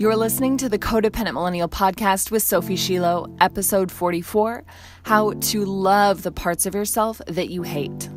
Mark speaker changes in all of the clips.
Speaker 1: You're listening to the Codependent Millennial Podcast with Sophie Shiloh, episode 44, How to Love the Parts of Yourself That You Hate.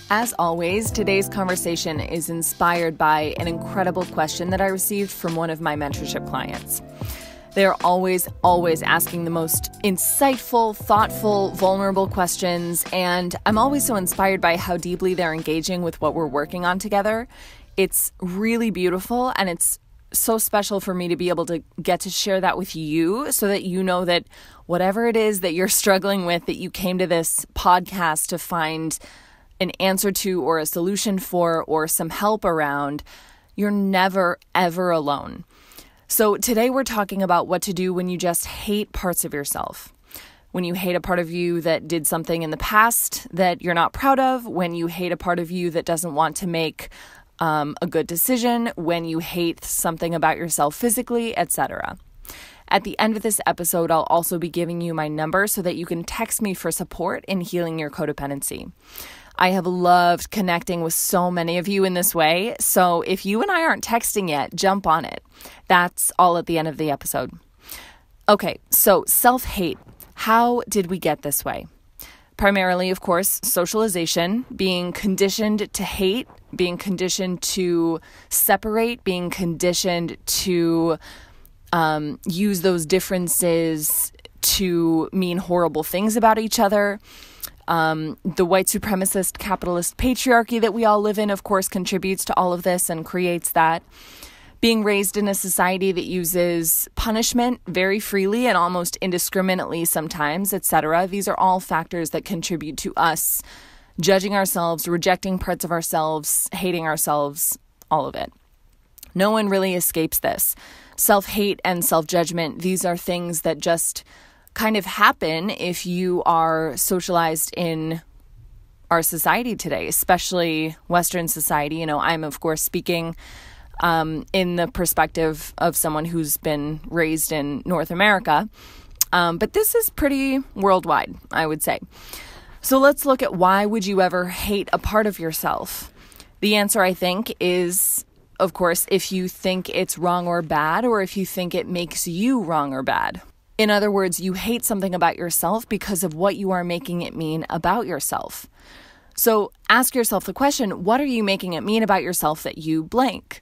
Speaker 1: As always, today's conversation is inspired by an incredible question that I received from one of my mentorship clients. They're always asking the most insightful, thoughtful, vulnerable questions, and I'm always so inspired by how deeply they're engaging with what we're working on together. It's really beautiful, and it's so special for me to be able to get to share that with you so that you know that whatever it is that you're struggling with, that you came to this podcast to find an answer to or a solution for or some help around, you're never, ever alone. So today we're talking about what to do when you just hate parts of yourself. When you hate a part of you that did something in the past that you're not proud of, when you hate a part of you that doesn't want to make a good decision, when you hate something about yourself physically, etc. At the end of this episode, I'll also be giving you my number so that you can text me for support in healing your codependency. I have loved connecting with so many of you in this way, so if you and I aren't texting yet, jump on it. That's all at the end of the episode. Okay, so self-hate. How did we get this way? Primarily, of course, socialization, being conditioned to hate, being conditioned to separate, being conditioned to use those differences to mean horrible things about each other. The white supremacist capitalist patriarchy that we all live in, of course, contributes to all of this and creates that. Being raised in a society that uses punishment very freely and almost indiscriminately sometimes, etc. These are all factors that contribute to us judging ourselves, rejecting parts of ourselves, hating ourselves, all of it. No one really escapes this. Self-hate and self-judgment, these are things that just kind of happen if you are socialized in our society today, especially Western society. You know, I'm of course speaking in the perspective of someone who's been raised in North America, but this is pretty worldwide, I would say. So let's look at why would you ever hate a part of yourself? The answer, I think, is, of course, if you think it's wrong or bad, or if you think it makes you wrong or bad. In other words, you hate something about yourself because of what you are making it mean about yourself. So ask yourself the question, what are you making it mean about yourself that you blank?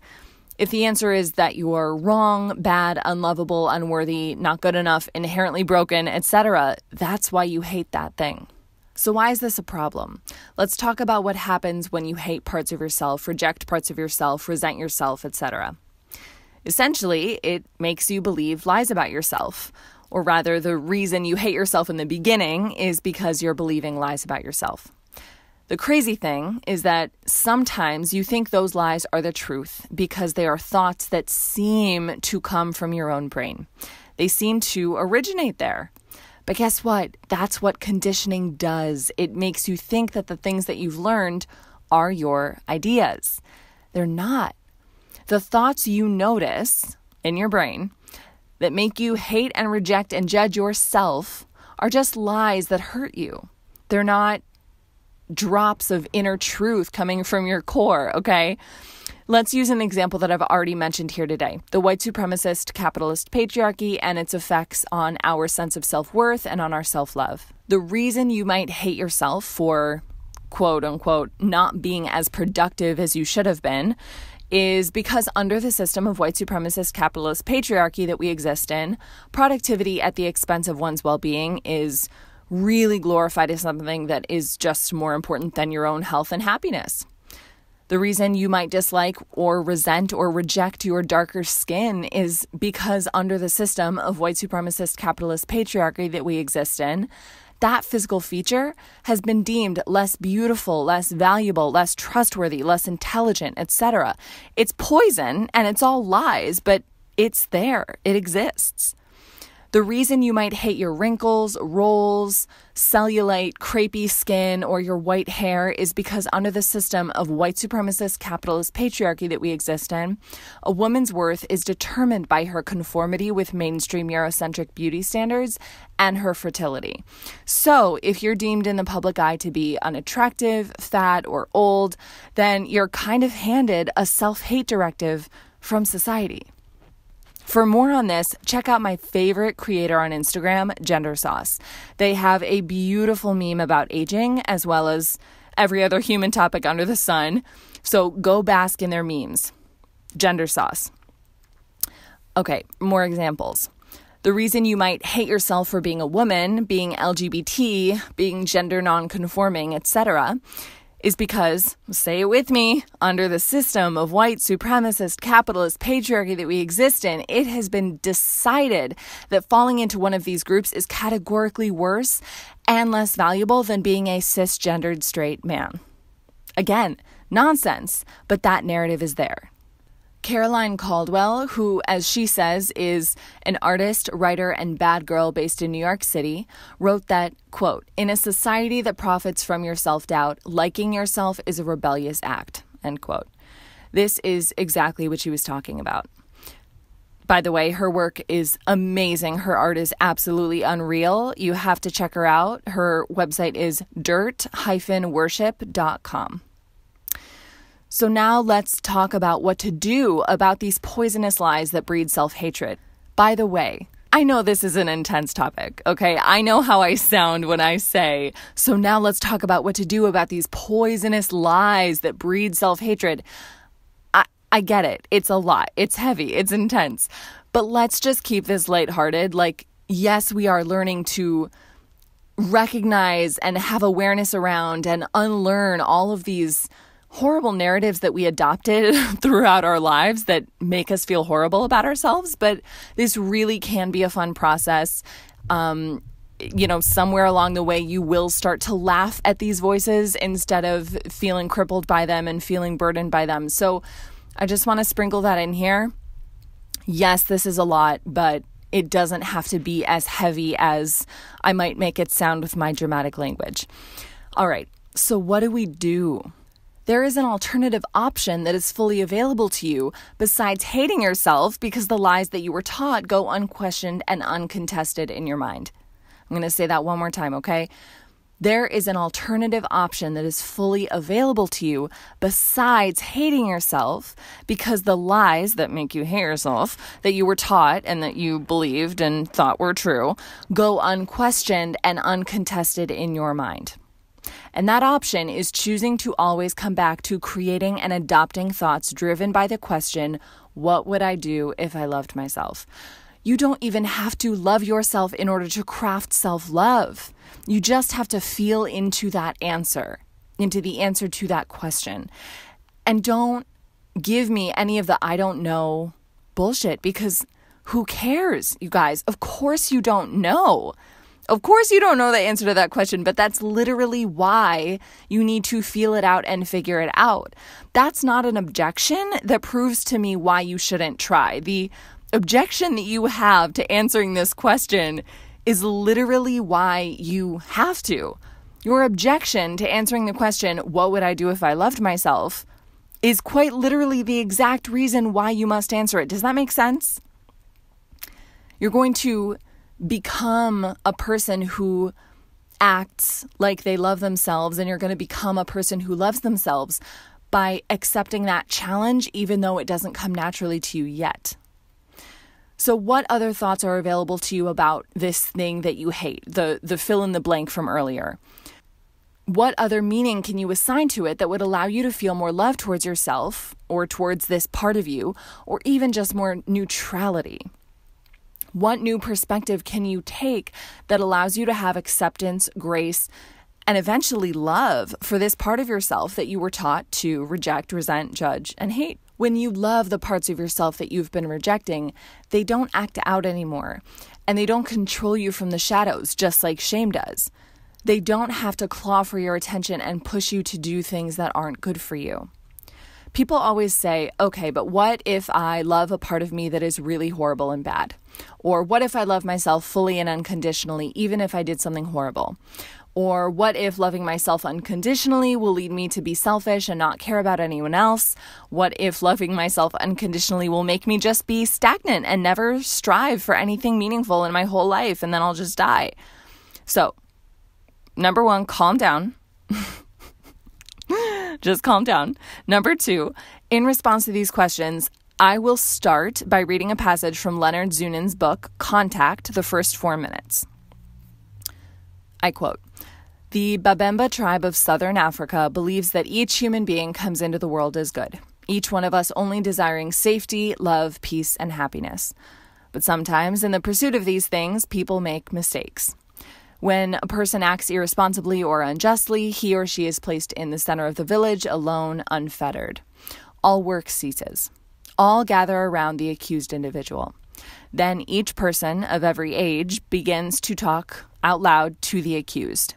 Speaker 1: If the answer is that you're wrong, bad, unlovable, unworthy, not good enough, inherently broken, etc., that's why you hate that thing. So why is this a problem? Let's talk about what happens when you hate parts of yourself, reject parts of yourself, resent yourself, etc. Essentially, it makes you believe lies about yourself. Or rather, the reason you hate yourself in the beginning is because you're believing lies about yourself. The crazy thing is that sometimes you think those lies are the truth because they are thoughts that seem to come from your own brain. They seem to originate there. But guess what? That's what conditioning does. It makes you think that the things that you've learned are your ideas. They're not. The thoughts you notice in your brain that make you hate and reject and judge yourself are just lies that hurt you. They're not drops of inner truth coming from your core, okay? Let's use an example that I've already mentioned here today. The white supremacist capitalist patriarchy and its effects on our sense of self-worth and on our self-love. The reason you might hate yourself for, quote unquote, not being as productive as you should have been is because under the system of white supremacist capitalist patriarchy that we exist in, productivity at the expense of one's well-being is really glorified as something that is just more important than your own health and happiness. The reason you might dislike or resent or reject your darker skin is because under the system of white supremacist capitalist patriarchy that we exist in, that physical feature has been deemed less beautiful, less valuable, less trustworthy, less intelligent, etc. It's poison and it's all lies, but it's there. It exists. The reason you might hate your wrinkles, rolls, cellulite, crepey skin, or your white hair is because under the system of white supremacist capitalist patriarchy that we exist in, a woman's worth is determined by her conformity with mainstream Eurocentric beauty standards and her fertility. So if you're deemed in the public eye to be unattractive, fat, or old, then you're kind of handed a self-hate directive from society. For more on this, check out my favorite creator on Instagram, Gender Sauce. They have a beautiful meme about aging as well as every other human topic under the sun. So go bask in their memes. Gender Sauce. Okay, more examples. The reason you might hate yourself for being a woman, being LGBT, being gender non-conforming, etc., is because, say it with me, under the system of white supremacist capitalist patriarchy that we exist in, it has been decided that falling into one of these groups is categorically worse and less valuable than being a cisgendered straight man. Again, nonsense, but that narrative is there. Caroline Caldwell, who, as she says, is an artist, writer, and bad girl based in New York City, wrote that, quote, "In a society that profits from your self-doubt, liking yourself is a rebellious act," end quote. This is exactly what she was talking about. By the way, her work is amazing. Her art is absolutely unreal. You have to check her out. Her website is dirt-worship.com. So now let's talk about what to do about these poisonous lies that breed self-hatred. By the way, I know this is an intense topic, okay? I know how I sound when I say, so now let's talk about what to do about these poisonous lies that breed self-hatred. I get it. It's a lot. It's heavy. It's intense. But let's just keep this lighthearted. Like, yes, we are learning to recognize and have awareness around and unlearn all of these horrible narratives that we adopted throughout our lives that make us feel horrible about ourselves. But this really can be a fun process. Somewhere along the way, you will start to laugh at these voices instead of feeling crippled by them and feeling burdened by them. So I just want to sprinkle that in here. Yes, this is a lot, but it doesn't have to be as heavy as I might make it sound with my dramatic language. All right. So what do we do? There is an alternative option that is fully available to you besides hating yourself because the lies that you were taught go unquestioned and uncontested in your mind. I'm going to say that one more time, okay? There is an alternative option that is fully available to you besides hating yourself because the lies that make you hate yourself that you were taught and that you believed and thought were true go unquestioned and uncontested in your mind. And that option is choosing to always come back to creating and adopting thoughts driven by the question, what would I do if I loved myself? You don't even have to love yourself in order to craft self-love. You just have to feel into that answer, into the answer to that question. And don't give me any of the I don't know bullshit because who cares, you guys? Of course you don't know. Of course you don't know the answer to that question, but that's literally why you need to feel it out and figure it out. That's not an objection that proves to me why you shouldn't try. The objection that you have to answering this question is literally why you have to. Your objection to answering the question, what would I do if I loved myself, is quite literally the exact reason why you must answer it. Does that make sense? You're going to become a person who acts like they love themselves, and you're going to become a person who loves themselves by accepting that challenge, even though it doesn't come naturally to you yet. So what other thoughts are available to you about this thing that you hate, the fill in the blank from earlier? What other meaning can you assign to it that would allow you to feel more love towards yourself or towards this part of you, or even just more neutrality? What new perspective can you take that allows you to have acceptance, grace, and eventually love for this part of yourself that you were taught to reject, resent, judge, and hate? When you love the parts of yourself that you've been rejecting, they don't act out anymore, and they don't control you from the shadows, just like shame does. They don't have to claw for your attention and push you to do things that aren't good for you. People always say, okay, but what if I love a part of me that is really horrible and bad? Or what if I love myself fully and unconditionally, even if I did something horrible? Or what if loving myself unconditionally will lead me to be selfish and not care about anyone else? What if loving myself unconditionally will make me just be stagnant and never strive for anything meaningful in my whole life, and then I'll just die? So, number one, calm down. Just calm down. Number two, in response to these questions, I will start by reading a passage from Leonard Zunan's book, Contact, the First 4 Minutes. I quote, "The Babemba tribe of southern Africa believes that each human being comes into the world as good, each one of us only desiring safety, love, peace, and happiness. But sometimes, in the pursuit of these things, people make mistakes. When a person acts irresponsibly or unjustly, he or she is placed in the center of the village, alone, unfettered. All work ceases. All gather around the accused individual. Then each person of every age begins to talk out loud to the accused.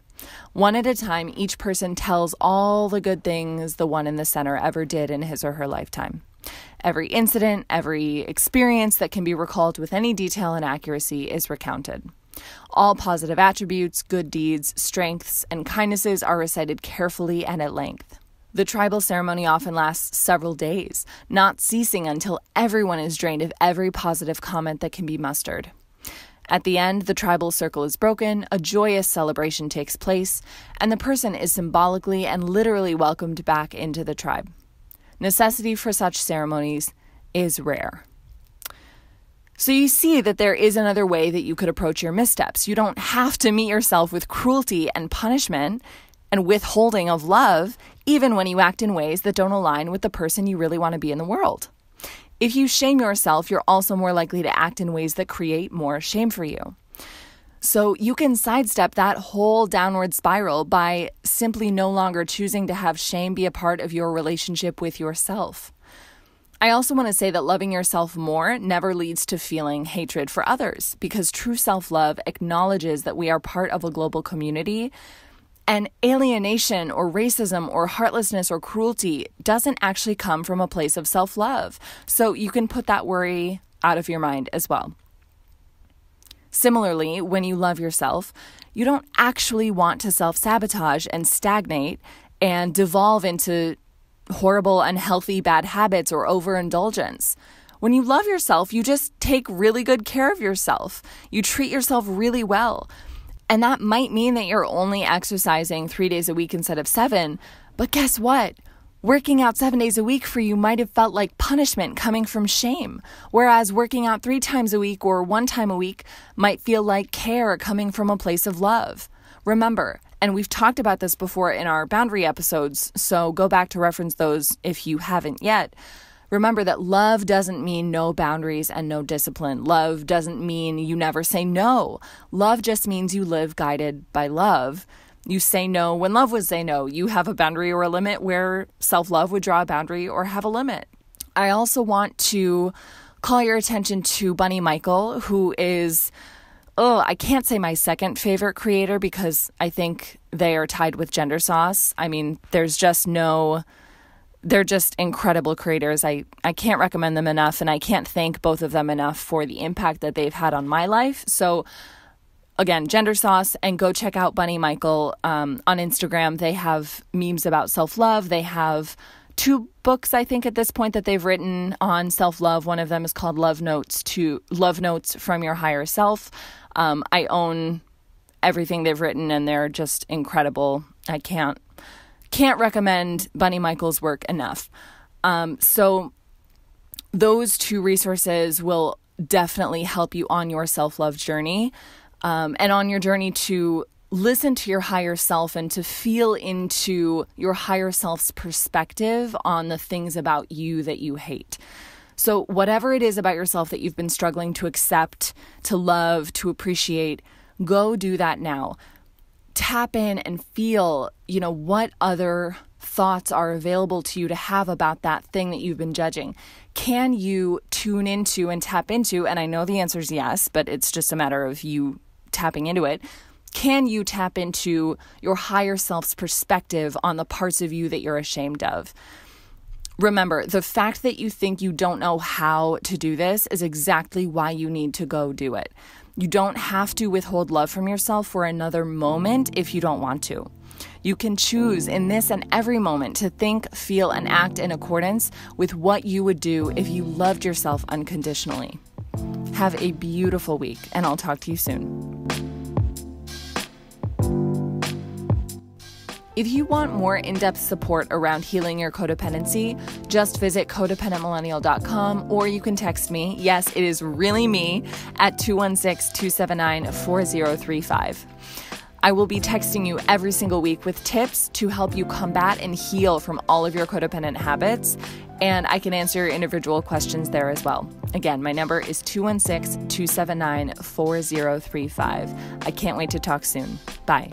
Speaker 1: One at a time, each person tells all the good things the one in the center ever did in his or her lifetime. Every incident, every experience that can be recalled with any detail and accuracy is recounted. All positive attributes, good deeds, strengths, and kindnesses are recited carefully and at length. The tribal ceremony often lasts several days, not ceasing until everyone is drained of every positive comment that can be mustered. At the end, the tribal circle is broken, a joyous celebration takes place, and the person is symbolically and literally welcomed back into the tribe. Necessity for such ceremonies is rare." So you see that there is another way that you could approach your missteps. You don't have to meet yourself with cruelty and punishment and withholding of love, even when you act in ways that don't align with the person you really want to be in the world. If you shame yourself, you're also more likely to act in ways that create more shame for you. So you can sidestep that whole downward spiral by simply no longer choosing to have shame be a part of your relationship with yourself. I also want to say that loving yourself more never leads to feeling hatred for others, because true self-love acknowledges that we are part of a global community, and alienation or racism or heartlessness or cruelty doesn't actually come from a place of self-love. So you can put that worry out of your mind as well. Similarly, when you love yourself, you don't actually want to self-sabotage and stagnate and devolve into horrible, unhealthy, bad habits or overindulgence. When you love yourself, you just take really good care of yourself. You treat yourself really well. And that might mean that you're only exercising 3 days a week instead of 7. But guess what? Working out 7 days a week for you might have felt like punishment coming from shame, whereas working out 3 times a week or 1 time a week might feel like care coming from a place of love. Remember, and we've talked about this before in our boundary episodes, so go back to reference those if you haven't yet. Remember that love doesn't mean no boundaries and no discipline. Love doesn't mean you never say no. Love just means you live guided by love. You say no when love would say no. You have a boundary or a limit where self-love would draw a boundary or have a limit. I also want to call your attention to Bunny Michael, who is, I can't say my second favorite creator because I think they are tied with Gender Sauce. I mean, they're just incredible creators. I can't recommend them enough, and I can't thank both of them enough for the impact that they've had on my life. So again, Gender Sauce, and go check out Bunny Michael on Instagram. They have memes about self-love. They have 2 books, I think, at this point that they've written on self-love. One of them is called Love Notes from Your Higher Self. I own everything they've written, and they're just incredible. I can't recommend Bunny Michael's work enough. So those 2 resources will definitely help you on your self-love journey, and on your journey to listen to your higher self and to feel into your higher self's perspective on the things about you that you hate. So whatever it is about yourself that you've been struggling to accept, to love, to appreciate, go do that now. Tap in and feel, what other thoughts are available to you to have about that thing that you've been judging. Can you tune into and tap into, and I know the answer is yes, but it's just a matter of you tapping into it. Can you tap into your higher self's perspective on the parts of you that you're ashamed of? Remember, the fact that you think you don't know how to do this is exactly why you need to go do it. You don't have to withhold love from yourself for another moment if you don't want to. You can choose in this and every moment to think, feel, and act in accordance with what you would do if you loved yourself unconditionally. Have a beautiful week, and I'll talk to you soon. If you want more in-depth support around healing your codependency, just visit codependentmillennial.com, or you can text me, yes, it is really me, at 216-279-4035. I will be texting you every single week with tips to help you combat and heal from all of your codependent habits, and I can answer your individual questions there as well. Again, my number is 216-279-4035. I can't wait to talk soon. Bye.